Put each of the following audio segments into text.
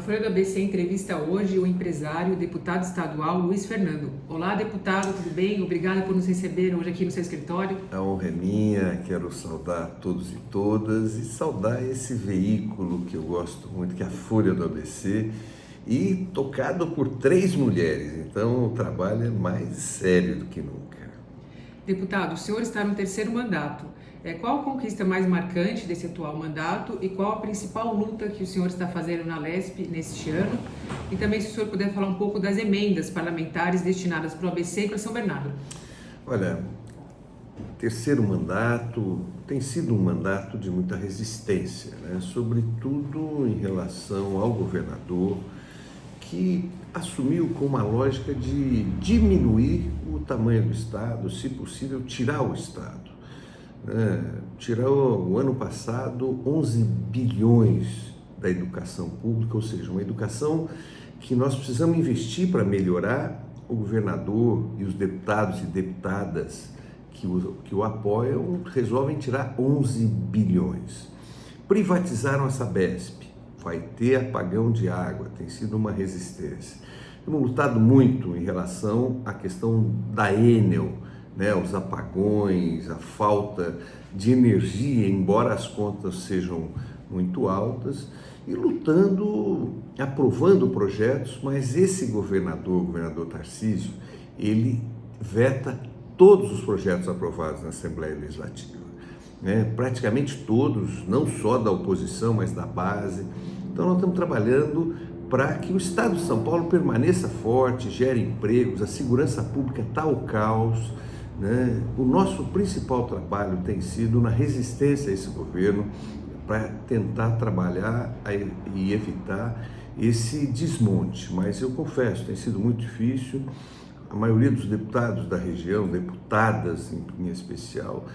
Folha do ABC entrevista hoje o empresário, deputado estadual Luiz Fernando. Olá, deputado, tudo bem? Obrigada por nos receber hoje aqui no seu escritório. A honra é minha, quero saudar todos e todas e saudar esse veículo que eu gosto muito, que é a Folha do ABC, e tocado por 3 mulheres, então o trabalho é mais sério do que nunca. Deputado, o senhor está no 3º mandato. Qual a conquista mais marcante desse atual mandato e qual a principal luta que o senhor está fazendo na LESP neste ano? E também, se o senhor puder falar um pouco das emendas parlamentares destinadas para o ABC e para São Bernardo. Olha, o 3º mandato tem sido um mandato de muita resistência, né? Sobretudo em relação ao governador, que assumiu com uma lógica de diminuir o tamanho do Estado, se possível, tirar o Estado. Tirou o ano passado 11 bilhões da educação pública, ou seja, uma educação que nós precisamos investir para melhorar. O governador e os deputados e deputadas que o apoiam resolvem tirar 11 bilhões. Privatizaram a Sabesp, vai ter apagão de água, tem sido uma resistência. Temos lutado muito em relação à questão da Enel, os apagões, a falta de energia, embora as contas sejam muito altas, e lutando, aprovando projetos, mas esse governador, o governador Tarcísio, ele veta todos os projetos aprovados na Assembleia Legislativa, praticamente todos, não só da oposição, mas da base. Então nós estamos trabalhando para que o Estado de São Paulo permaneça forte, gere empregos, a segurança pública está ao caos. O nosso principal trabalho tem sido na resistência a esse governo para tentar trabalhar e evitar esse desmonte, mas eu confesso, tem sido muito difícil. A maioria dos deputados da região, deputadas em especial,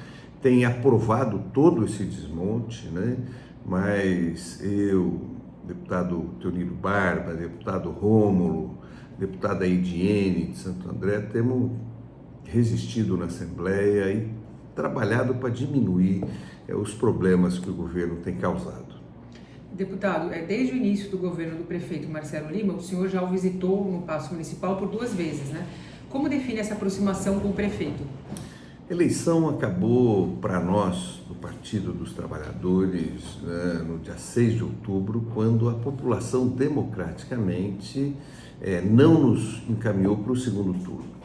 tem aprovado todo esse desmonte, mas eu, deputado Teonilo Barba, deputado Rômulo, deputada Ediene de Santo André, temos resistido na Assembleia e trabalhado para diminuir os problemas que o governo tem causado. Deputado, desde o início do governo do prefeito Marcelo Lima, o senhor já o visitou no Paço Municipal por 2 vezes, Como define essa aproximação com o prefeito? A eleição acabou para nós, do Partido dos Trabalhadores, no dia 6 de outubro, quando a população democraticamente não nos encaminhou para o segundo turno.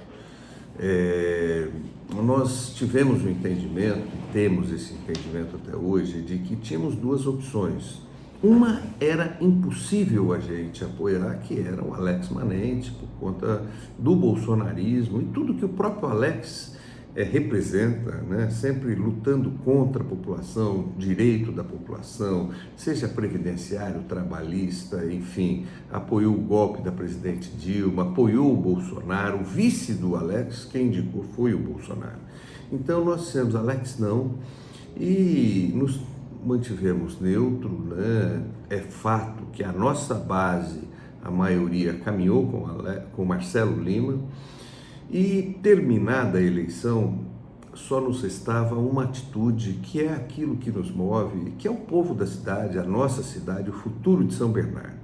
Nós tivemos o entendimento, temos esse entendimento até hoje, de que tínhamos 2 opções. Uma era impossível a gente apoiar, que era o Alex Manente, por conta do bolsonarismo e tudo que o próprio Alex representa, sempre lutando contra a população, direito da população, seja previdenciário, trabalhista, enfim, apoiou o golpe da presidente Dilma, apoiou o Bolsonaro, o vice do Alex, quem indicou foi o Bolsonaro. Então nós dissemos, Alex não, e nos mantivemos neutro, É fato que a nossa base, a maioria, caminhou com Marcelo Lima. E terminada a eleição, só nos restava uma atitude que é aquilo que nos move, que é o povo da cidade, a nossa cidade, o futuro de São Bernardo.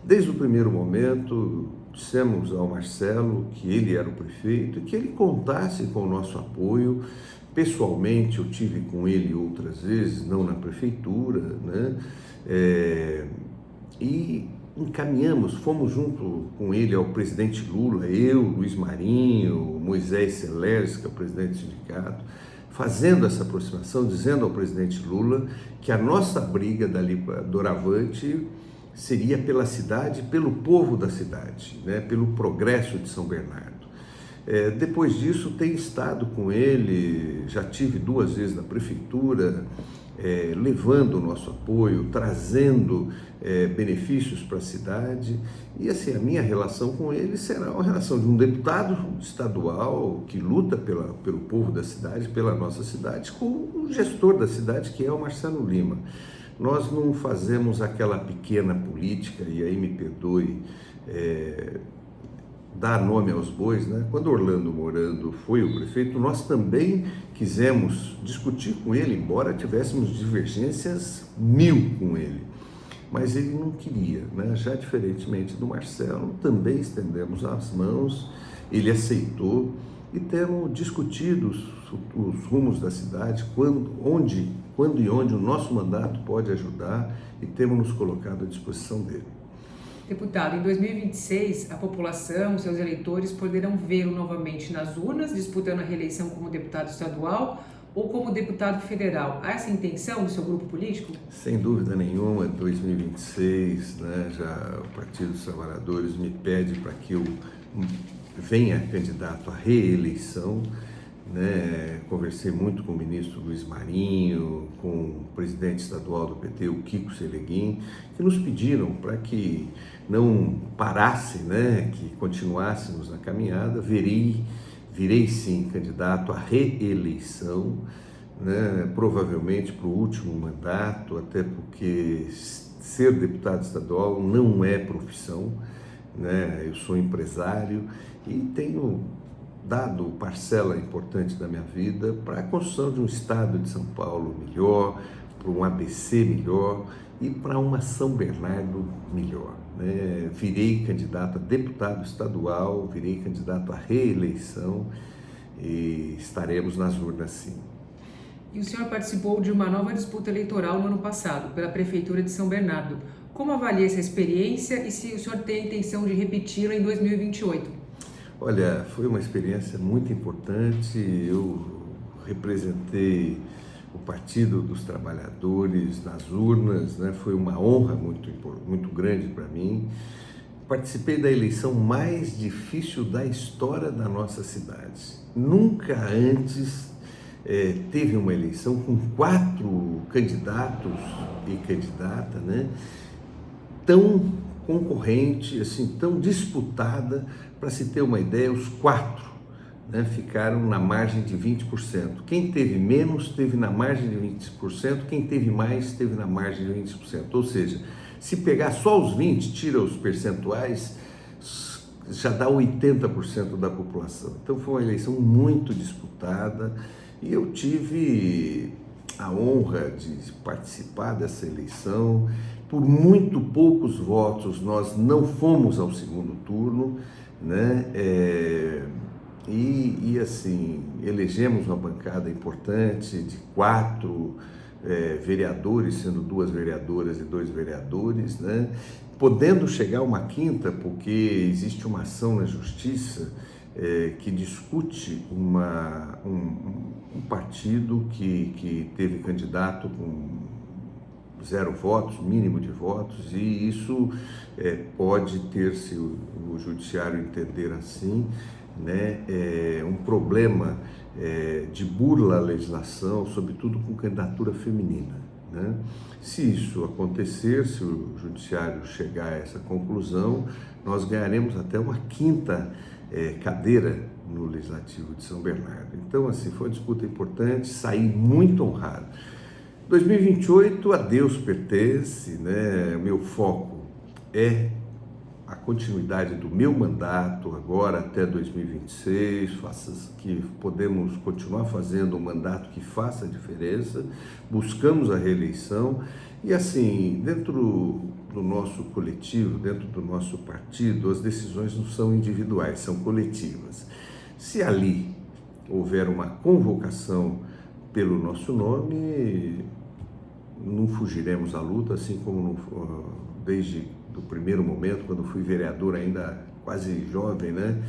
Desde o primeiro momento, dissemos ao Marcelo que ele era o prefeito e que ele contasse com o nosso apoio. Pessoalmente, eu tive com ele outras vezes, não na prefeitura, e encaminhamos, fomos junto com ele ao presidente Lula, eu, Luiz Marinho, Moisés Celers, que é o presidente do sindicato, fazendo essa aproximação, dizendo ao presidente Lula que a nossa briga dali para doravante seria pela cidade, pelo povo da cidade, pelo progresso de São Bernardo. Depois disso, tenho estado com ele, já tive 2 vezes na prefeitura, levando o nosso apoio, trazendo benefícios para a cidade, e assim, a minha relação com ele será uma relação de um deputado estadual que luta pelo povo da cidade, pela nossa cidade, com o gestor da cidade, que é o Marcelo Lima. Nós não fazemos aquela pequena política, e aí me perdoe, dar nome aos bois, Quando Orlando Morando foi o prefeito, nós também quisemos discutir com ele, embora tivéssemos divergências 1000 com ele. mas ele não queria, né? Já diferentemente do Marcelo, também estendemos as mãos, ele aceitou e temos discutido os rumos da cidade, quando e onde o nosso mandato pode ajudar, e temos nos colocado à disposição dele. Deputado, em 2026, a população, seus eleitores, poderão vê-lo novamente nas urnas, disputando a reeleição como deputado estadual ou como deputado federal. Há essa intenção do seu grupo político? Sem dúvida nenhuma, 2026, né, já o Partido dos Trabalhadores me pede para que eu venha candidato à reeleição, né? Conversei muito com o ministro Luiz Marinho, com o presidente estadual do PT, o Kiko Seleguin, que nos pediram para que não parasse, né? Que continuássemos na caminhada. Virei sim candidato à reeleição, né? Provavelmente para o último mandato, até porque ser deputado estadual não é profissão, né? Eu sou empresário e tenho dado parcela importante da minha vida para a construção de um estado de São Paulo melhor, para um ABC melhor e para uma São Bernardo melhor, né? Virei candidato a deputado estadual, virei candidato à reeleição e estaremos nas urnas sim. E o senhor participou de uma nova disputa eleitoral no ano passado, pela Prefeitura de São Bernardo. Como avalia essa experiência e se o senhor tem a intenção de repeti-la em 2028? Olha, foi uma experiência muito importante. Eu representei o Partido dos Trabalhadores nas urnas, né? Foi uma honra muito grande para mim. Participei da eleição mais difícil da história da nossa cidade. Nunca antes teve uma eleição com 4 candidatos e candidata, né? Tão concorrente, assim, tão disputada. Para se ter uma ideia, os 4, né, ficaram na margem de 20%. Quem teve menos, teve na margem de 20%, quem teve mais, teve na margem de 20%. Ou seja, se pegar só os 20, tira os percentuais, já dá 80% da população. Então foi uma eleição muito disputada e eu tive a honra de participar dessa eleição. Por muito poucos votos nós não fomos ao segundo turno, né? E assim, elegemos uma bancada importante de 4 vereadores, sendo 2 vereadoras e 2 vereadores, né? Podendo chegar a uma 5ª, porque existe uma ação na Justiça que discute um partido que teve candidato com 0 votos, mínimo de votos, e isso pode ter, se o judiciário entender assim, né, um problema de burla à legislação, sobretudo com candidatura feminina, né? Se isso acontecer, se o judiciário chegar a essa conclusão, nós ganharemos até uma 5ª cadeira no Legislativo de São Bernardo. Então, assim, foi uma disputa importante, saí muito honrado. 2028 a Deus pertence, né? Meu foco é a continuidade do meu mandato agora até 2026, que podemos continuar fazendo um mandato que faça a diferença, buscamos a reeleição e assim, dentro do nosso coletivo, dentro do nosso partido, as decisões não são individuais, são coletivas. Se ali houver uma convocação pelo nosso nome, não fugiremos à luta, assim como desde o primeiro momento, quando fui vereador ainda quase jovem, né?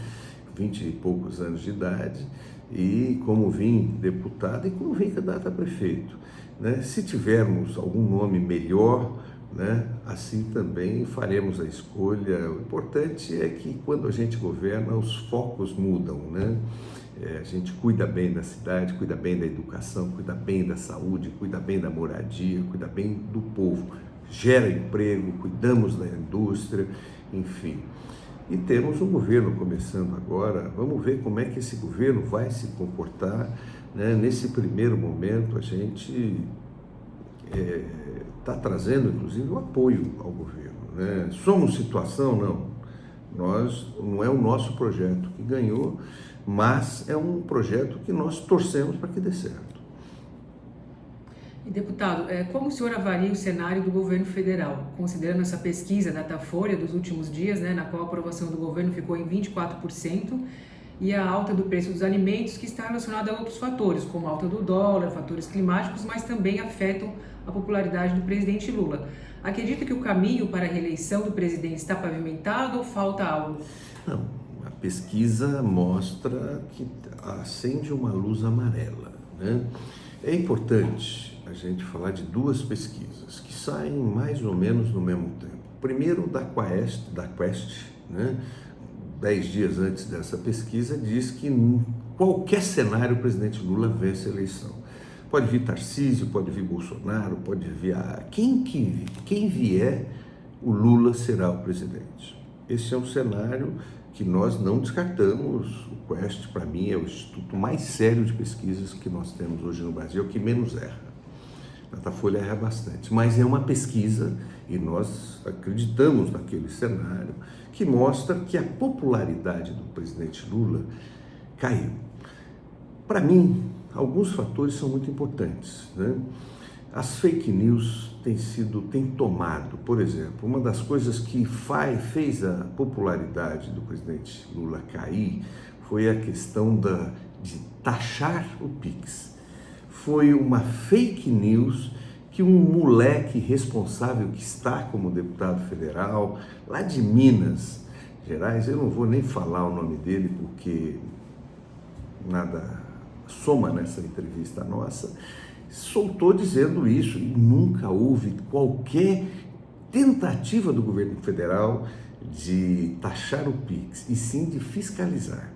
20 e poucos anos de idade, e como vim deputado e como vim candidato a prefeito, né? Se tivermos algum nome melhor, né, assim também faremos a escolha. O importante é que quando a gente governa, os focos mudam, né? A gente cuida bem da cidade, cuida bem da educação, cuida bem da saúde, cuida bem da moradia, cuida bem do povo, gera emprego, cuidamos da indústria, enfim. E temos um governo começando agora, vamos ver como é que esse governo vai se comportar, né? Nesse primeiro momento a gente está trazendo inclusive o apoio ao governo, né? Somos situação? Não é o nosso projeto que ganhou, mas é um projeto que nós torcemos para que dê certo. E Deputado, como o senhor avalia o cenário do governo federal, considerando essa pesquisa Datafolha dos últimos dias, né, na qual a aprovação do governo ficou em 24%, e a alta do preço dos alimentos, que está relacionada a outros fatores, como a alta do dólar, fatores climáticos, mas também afetam a popularidade do presidente Lula. Acredita que o caminho para a reeleição do presidente está pavimentado ou falta algo? Não, a pesquisa mostra que acende uma luz amarela, né? É importante a gente falar de duas pesquisas que saem mais ou menos no mesmo tempo. Primeiro, da Quest, né? 10 dias antes dessa pesquisa, diz que em qualquer cenário o presidente Lula vence a eleição. Pode vir Tarcísio, pode vir Bolsonaro, pode vir quem vier, o Lula será o presidente. Esse é um cenário que nós não descartamos. O Quest, para mim, é o instituto mais sério de pesquisas que nós temos hoje no Brasil, que menos erra. A Datafolha erra bastante, mas é uma pesquisa e nós acreditamos naquele cenário que mostra que a popularidade do presidente Lula caiu. Para mim, alguns fatores são muito importantes, né? As fake news têm tomado, por exemplo, uma das coisas que fez a popularidade do presidente Lula cair foi a questão de taxar o Pix. Foi uma fake news que um moleque responsável que está como deputado federal, lá de Minas Gerais, eu não vou nem falar o nome dele porque nada soma nessa entrevista nossa, soltou dizendo isso, e nunca houve qualquer tentativa do governo federal de taxar o Pix, e sim de fiscalizar,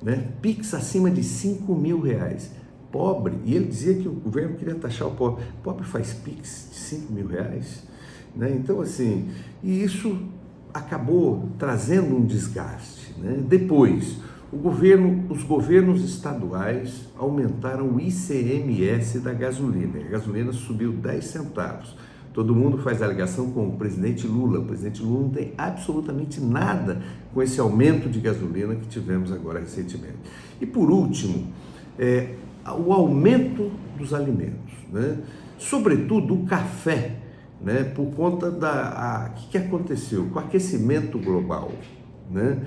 né? Pix acima de R$5.000. Pobre, e ele dizia que o governo queria taxar o pobre. O pobre faz Pix de R$5.000, né? Então, assim, e isso acabou trazendo um desgaste, né? Depois, os governos estaduais aumentaram o ICMS da gasolina. A gasolina subiu 10 centavos. Todo mundo faz a ligação com o presidente Lula. O presidente Lula não tem absolutamente nada com esse aumento de gasolina que tivemos agora recentemente. E por último, o aumento dos alimentos, né? Sobretudo o café, né? Por conta o que aconteceu com o aquecimento global, né?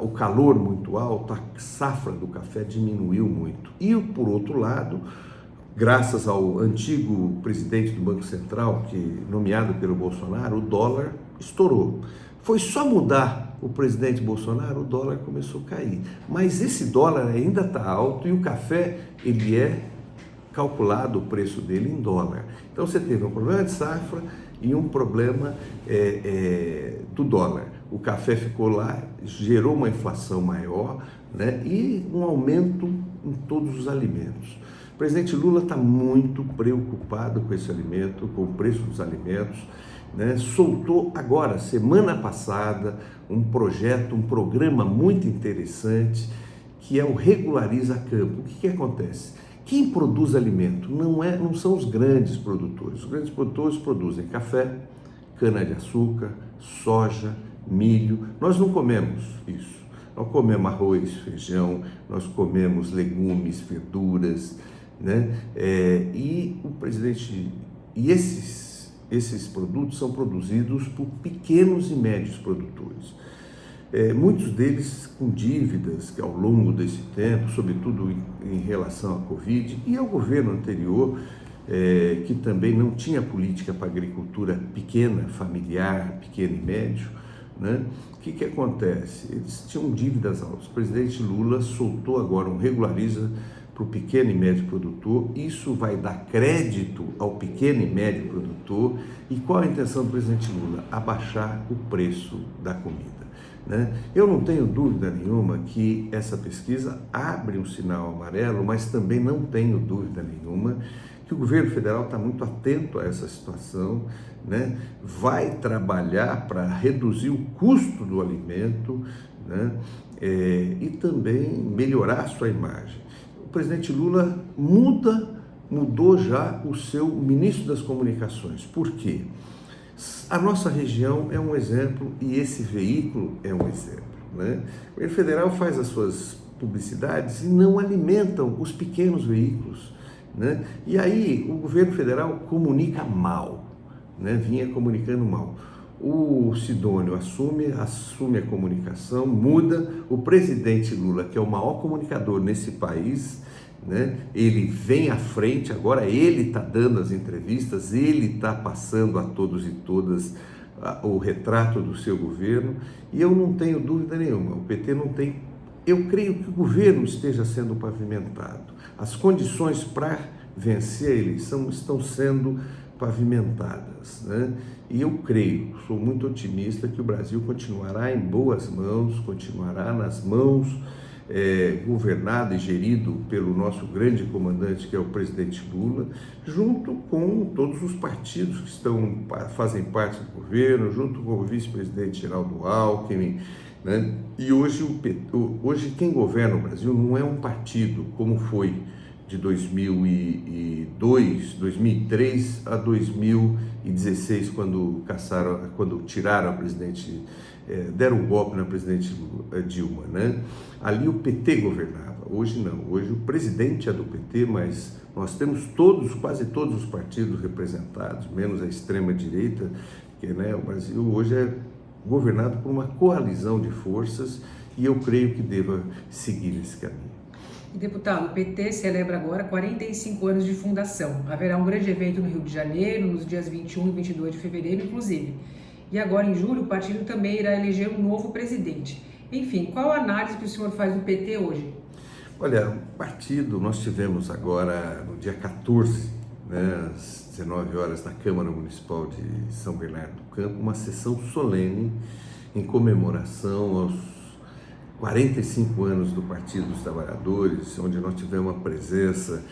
O calor muito alto, a safra do café diminuiu muito. E por outro lado, graças ao antigo presidente do Banco Central, nomeado pelo Bolsonaro, o dólar estourou. Foi só mudar o presidente Bolsonaro, o dólar começou a cair. Mas esse dólar ainda está alto e o café, ele é calculado o preço dele em dólar. Então você teve um problema de safra e um problema do dólar. O café ficou lá, gerou uma inflação maior, né, e um aumento em todos os alimentos. O presidente Lula está muito preocupado com esse alimento, com o preço dos alimentos, né? Soltou agora, semana passada, um programa muito interessante, que é o Regulariza Campo. O que acontece? Quem produz alimento não são os grandes produtores. Os grandes produtores produzem café, cana-de-açúcar, soja, milho. Nós não comemos isso. Nós comemos arroz, feijão, nós comemos legumes, verduras, né? Esses produtos são produzidos por pequenos e médios produtores. Muitos deles com dívidas que ao longo desse tempo, sobretudo em relação à Covid, e ao governo anterior, que também não tinha política para a agricultura pequena, familiar, pequeno e médio, né? O que acontece? Eles tinham dívidas altas. O presidente Lula soltou agora um Regulariza para o pequeno e médio produtor. Isso vai dar crédito ao pequeno e médio produtor. E qual a intenção do presidente Lula? Abaixar o preço da comida, né? Eu não tenho dúvida nenhuma que essa pesquisa abre um sinal amarelo, mas também não tenho dúvida nenhuma que o governo federal está muito atento a essa situação, né? Vai trabalhar para reduzir o custo do alimento, né? E também melhorar a sua imagem. O presidente Lula mudou já o seu ministro das Comunicações. Por quê? A nossa região é um exemplo e esse veículo é um exemplo, né? O governo federal faz as suas publicidades e não alimentam os pequenos veículos, né? E aí o governo federal comunica mal, né? Vinha comunicando mal. O Sidônio assume a comunicação, muda. O presidente Lula, que é o maior comunicador nesse país, né? Ele vem à frente, agora ele está dando as entrevistas, ele está passando a todos e todas o retrato do seu governo, e eu não tenho dúvida nenhuma, o PT não tem. Eu creio que o governo esteja sendo pavimentado. As condições para vencer a eleição estão sendo pavimentadas, né? E eu creio, sou muito otimista, que o Brasil continuará em boas mãos, continuará nas mãos governado e gerido pelo nosso grande comandante, que é o presidente Lula, junto com todos os partidos que fazem parte do governo, junto com o vice-presidente Geraldo Alckmin, né? E hoje quem governa o Brasil não é um partido como foi de 2003 a 2016, quando tiraram a presidente, deram um golpe na presidente Dilma, né? Ali o PT governava, hoje não, hoje o presidente é do PT, mas nós temos quase todos os partidos representados, menos a extrema-direita, que, né, o Brasil hoje é governado por uma coalizão de forças, e eu creio que deva seguir esse caminho. Deputado, o PT celebra agora 45 anos de fundação. Haverá um grande evento no Rio de Janeiro, nos dias 21 e 22 de fevereiro, inclusive. E agora, em julho, o partido também irá eleger um novo presidente. Enfim, qual a análise que o senhor faz do PT hoje? Olha, o partido, nós tivemos agora, no dia 14, né, às 19 horas, na Câmara Municipal de São Bernardo do Campo, uma sessão solene em comemoração aos 45 anos do Partido dos Trabalhadores, onde nós tivemos a presença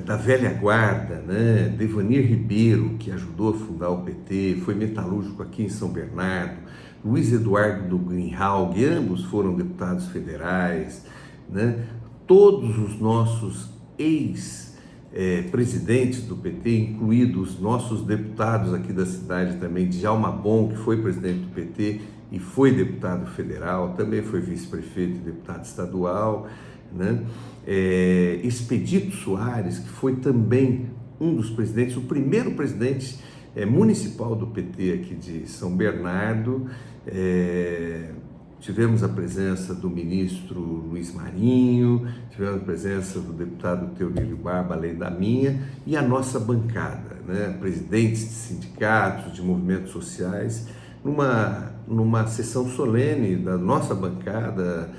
da velha guarda, né? Devanir Ribeiro, que ajudou a fundar o PT, foi metalúrgico aqui em São Bernardo, Luiz Eduardo do Greenhalgh, ambos foram deputados federais, né? Todos os nossos ex-presidentes do PT, incluídos nossos deputados aqui da cidade também, Djalma Bom, que foi presidente do PT, e foi deputado federal, também foi vice-prefeito e deputado estadual, né? Expedito Soares, que foi também um dos presidentes, o primeiro presidente municipal do PT aqui de São Bernardo. Tivemos a presença do ministro Luiz Marinho, tivemos a presença do deputado Teonílio Barba, além da minha, e a nossa bancada, né? Presidentes de sindicatos, de movimentos sociais, numa sessão solene da nossa bancada,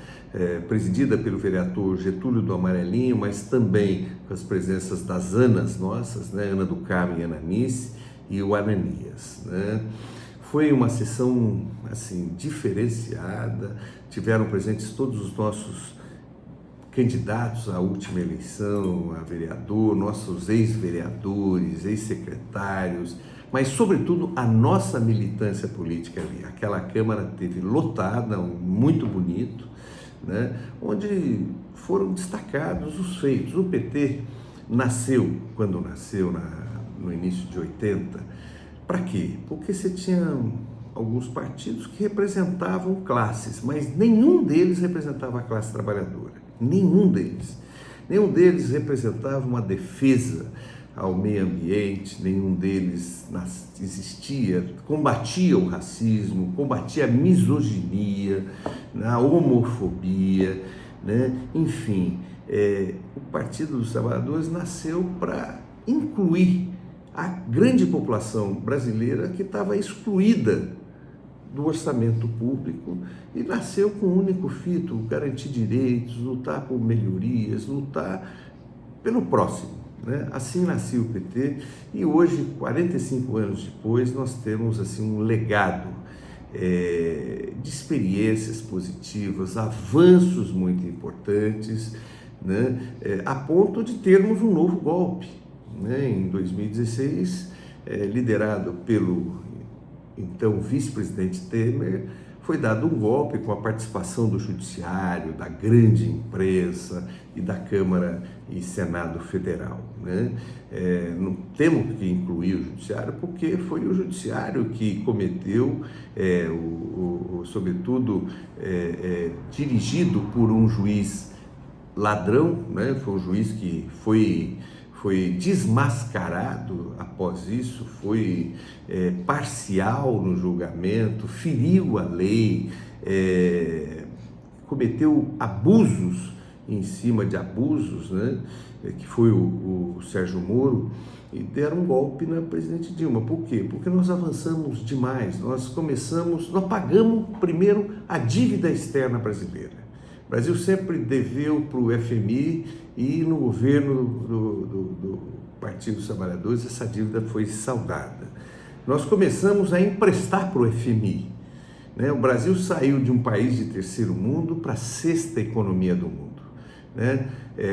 presidida pelo vereador Getúlio do Amarelinho, mas também com as presenças das Anas nossas, né? Ana do Carmo e Ananice, e o Ananias, né? Foi uma sessão assim diferenciada, tiveram presentes todos os nossos candidatos à última eleição, a vereador, nossos ex-vereadores, ex-secretários, mas sobretudo a nossa militância política ali. Aquela Câmara teve lotada, muito bonito, né? Onde foram destacados os feitos. O PT quando nasceu no início de 80, para quê? Porque você tinha alguns partidos que representavam classes, mas nenhum deles representava a classe trabalhadora. Nenhum deles. Nenhum deles representava uma defesa ao meio ambiente, nenhum deles combatia o racismo, combatia a misoginia, a homofobia, né? Enfim, o Partido dos Trabalhadores nasceu para incluir a grande população brasileira que estava excluída do orçamento público, e nasceu com um único fito: garantir direitos, lutar por melhorias, lutar pelo próximo, né? Assim nasceu o PT, e hoje, 45 anos depois, nós temos assim um legado de experiências positivas, avanços muito importantes, né? A ponto de termos um novo golpe, né? Em 2016, liderado pelo então vice-presidente Temer, foi dado um golpe com a participação do Judiciário, da grande imprensa e da Câmara e Senado Federal, né? Não temos que incluir o Judiciário, porque foi o Judiciário que cometeu, sobretudo dirigido por um juiz ladrão, né? Foi um juiz que foi foi desmascarado após isso, foi parcial no julgamento, feriu a lei, cometeu abusos em cima de abusos, né? Que foi o Sérgio Moro, e deram um golpe na presidente Dilma. Por quê? Porque nós avançamos demais, nós pagamos primeiro a dívida externa brasileira. O Brasil sempre deveu para o FMI e no governo do Partido dos Trabalhadores essa dívida foi saldada. Nós começamos a emprestar para o FMI. Né? O Brasil saiu de um país de terceiro mundo para a sexta economia do mundo. Né?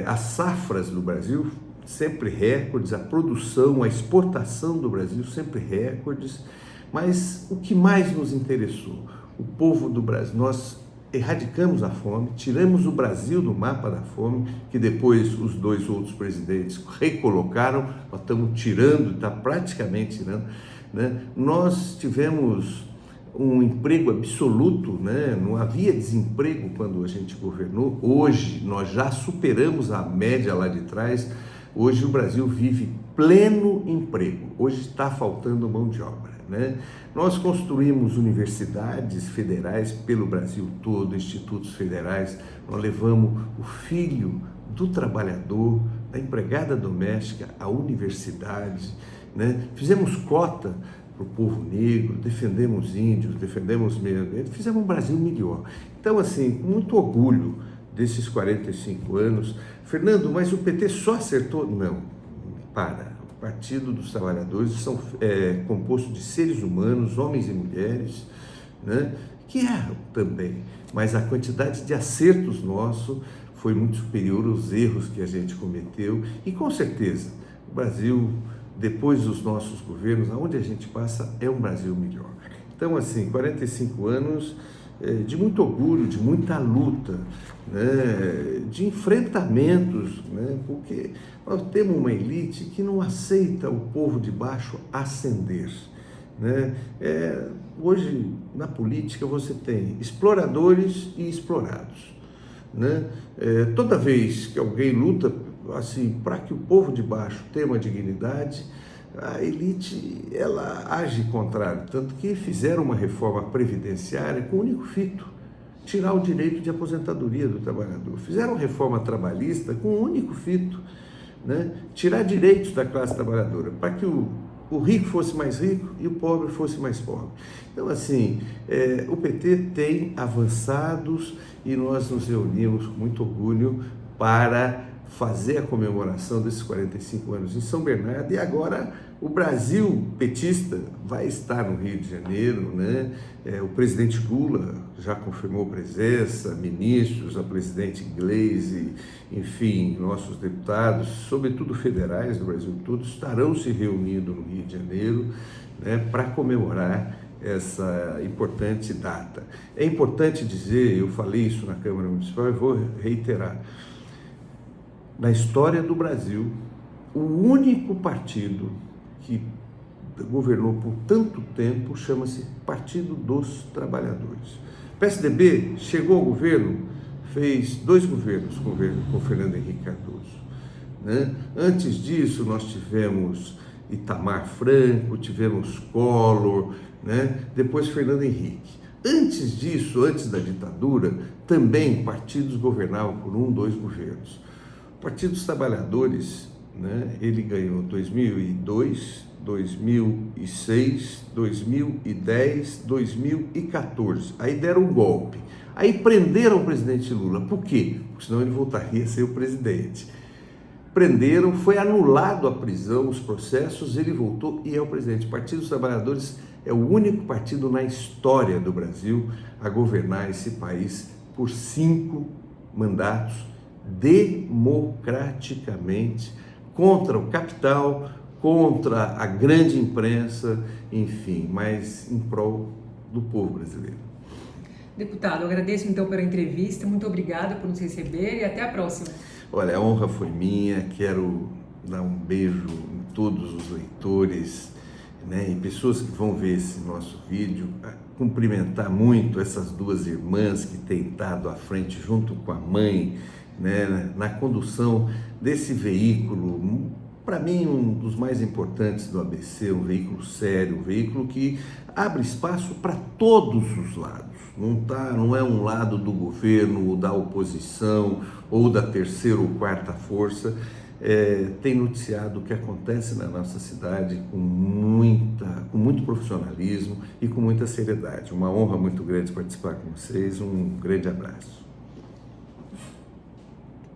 As safras do Brasil sempre recordes, a produção, a exportação do Brasil sempre recordes, mas o que mais nos interessou? O povo do Brasil, nós erradicamos a fome, tiramos o Brasil do mapa da fome, que depois os dois outros presidentes recolocaram, nós estamos tirando, está praticamente tirando, né? Nós tivemos um emprego absoluto, né? Não havia desemprego quando a gente governou. Hoje nós já superamos a média lá de trás. Hoje o Brasil vive pleno emprego, hoje está faltando mão de obra, né? Nós construímos universidades federais pelo Brasil todo, institutos federais, nós levamos o filho do trabalhador, da empregada doméstica à universidade, né? Fizemos cota para o povo negro, defendemos índios, defendemos meio ambiente, fizemos um Brasil melhor. Então, assim, com muito orgulho desses 45 anos. Fernando, mas o PT só acertou? Não, para. O Partido dos Trabalhadores é composto de seres humanos, homens e mulheres, né, que erram também, mas a quantidade de acertos nosso foi muito superior aos erros que a gente cometeu e com certeza o Brasil, depois dos nossos governos, aonde a gente passa, é um Brasil melhor. Então, assim, 45 anos de muito orgulho, de muita luta, né, de enfrentamentos, né, porque nós temos uma elite que não aceita o povo de baixo ascender. Né? Hoje, na política, você tem exploradores e explorados. Né? Toda vez que alguém luta assim, para que o povo de baixo tenha uma dignidade, a elite ela age contrário, tanto que fizeram uma reforma previdenciária com o único fito, tirar o direito de aposentadoria do trabalhador. Fizeram reforma trabalhista com o único fito, né? Tirar direitos da classe trabalhadora, para que o rico fosse mais rico e o pobre fosse mais pobre. Então, assim, o PT tem avançados e nós nos reunimos com muito orgulho para fazer a comemoração desses 45 anos em São Bernardo, e agora o Brasil petista vai estar no Rio de Janeiro, né? O presidente Lula já confirmou presença, ministros, a presidente Gleisi, enfim, nossos deputados, sobretudo federais do Brasil todo, estarão se reunindo no Rio de Janeiro, né, para comemorar essa importante data. É importante dizer, eu falei isso na Câmara Municipal e vou reiterar, na história do Brasil, o único partido que governou por tanto tempo chama-se Partido dos Trabalhadores. O PSDB chegou ao governo, fez 2 governos com Fernando Henrique Cardoso. Né? Antes disso, nós tivemos Itamar Franco, tivemos Collor, né? Depois Fernando Henrique. Antes disso, antes da ditadura, também partidos governavam por 1, 2 governos. O Partido dos Trabalhadores, né, ele ganhou 2002, 2006, 2010, 2014. Aí deram um golpe. Aí prenderam o presidente Lula. Por quê? Porque senão ele voltaria a ser o presidente. Prenderam, foi anulado a prisão, os processos, ele voltou e é o presidente. O Partido dos Trabalhadores é o único partido na história do Brasil a governar esse país por 5 mandatos, democraticamente, contra o capital, contra a grande imprensa, enfim, mas em prol do povo brasileiro. Deputado, eu agradeço então pela entrevista, muito obrigada por nos receber e até a próxima. Olha, a honra foi minha, quero dar um beijo em todos os leitores, né, e pessoas que vão ver esse nosso vídeo, cumprimentar muito essas 2 irmãs que têm estado à frente junto com a mãe, né, na condução desse veículo para mim, um dos mais importantes do ABC, um veículo sério, um veículo que abre espaço para todos os lados. Não é um lado do governo, ou da oposição, ou da terceira ou quarta força. Tem noticiado o que acontece na nossa cidade com muito profissionalismo e com muita seriedade. Uma honra muito grande participar com vocês. Um grande abraço.